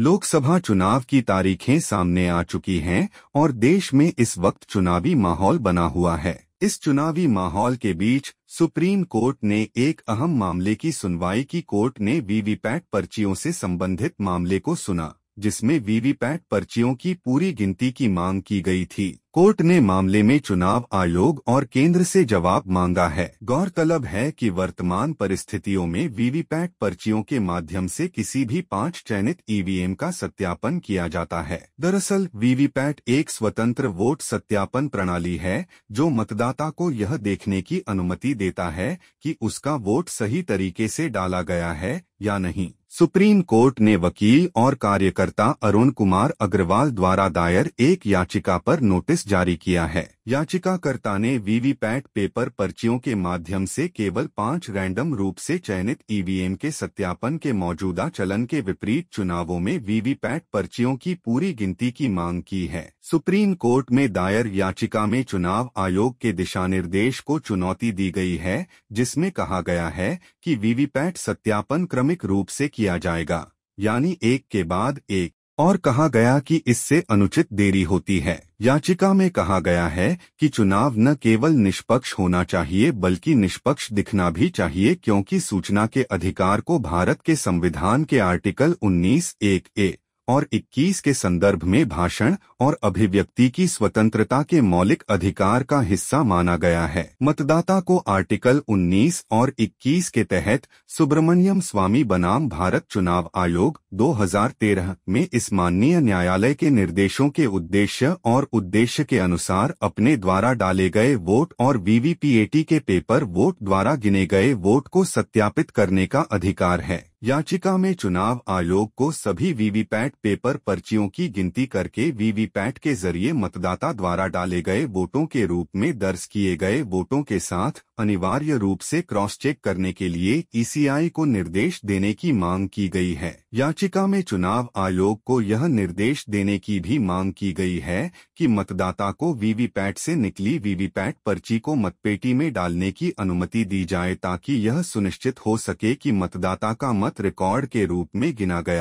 लोकसभा चुनाव की तारीखें सामने आ चुकी हैं और देश में इस वक्त चुनावी माहौल बना हुआ है। इस चुनावी माहौल के बीच सुप्रीम कोर्ट ने एक अहम मामले की सुनवाई की। कोर्ट ने वीवीपैट पर्चियों से संबंधित मामले को सुना, जिसमें वीवीपैट पर्चियों की पूरी गिनती की मांग की गई थी। कोर्ट ने मामले में चुनाव आयोग और केंद्र से जवाब मांगा है। गौरतलब है कि वर्तमान परिस्थितियों में वीवीपैट पर्चियों के माध्यम से किसी भी 5 चयनित ईवीएम का सत्यापन किया जाता है। दरअसल वीवीपैट एक स्वतंत्र वोट सत्यापन प्रणाली है जो मतदाता को यह देखने की अनुमति देता है कि उसका वोट सही तरीके से डाला गया है या नहीं। सुप्रीम कोर्ट ने वकील और कार्यकर्ता अरुण कुमार अग्रवाल द्वारा दायर एक याचिका पर नोटिस जारी किया है। याचिकाकर्ता ने वीवीपैट पेपर पर्चियों के माध्यम से केवल 5 रैंडम रूप से चयनित ईवीएम के सत्यापन के मौजूदा चलन के विपरीत चुनावों में वीवीपैट पर्चियों की पूरी गिनती की मांग की है। सुप्रीम कोर्ट में दायर याचिका में चुनाव आयोग के दिशानिर्देश को चुनौती दी गई है, जिसमें कहा गया है कि वीवीपैट सत्यापन क्रमिक रूप से किया जाएगा, यानी एक के बाद एक, और कहा गया कि इससे अनुचित देरी होती है। याचिका में कहा गया है कि चुनाव न केवल निष्पक्ष होना चाहिए बल्कि निष्पक्ष दिखना भी चाहिए, क्योंकि सूचना के अधिकार को भारत के संविधान के आर्टिकल 19(1)(a) और 21 के संदर्भ में भाषण और अभिव्यक्ति की स्वतंत्रता के मौलिक अधिकार का हिस्सा माना गया है। मतदाता को आर्टिकल 19 और 21 के तहत सुब्रमण्यम स्वामी बनाम भारत चुनाव आयोग 2013 में इस माननीय न्यायालय के निर्देशों के उद्देश्य के अनुसार अपने द्वारा डाले गए वोट और वीवीपैट के पेपर वोट द्वारा गिने गए वोट को सत्यापित करने का अधिकार है। याचिका में चुनाव आयोग को सभी वीवीपैट पेपर पर्चियों की गिनती करके वीवीपैट के जरिए मतदाता द्वारा डाले गए वोटों के रूप में दर्ज किए गए वोटों के साथ अनिवार्य रूप से क्रॉस चेक करने के लिए ईसीआई को निर्देश देने की मांग की गई है। याचिका में चुनाव आयोग को यह निर्देश देने की भी मांग की गई है कि मतदाता को वीवीपैट से निकली वीवीपैट पर्ची को मतपेटी में डालने की अनुमति दी जाए, ताकि यह सुनिश्चित हो सके कि मतदाता का मत रिकॉर्ड के रूप में गिना गया।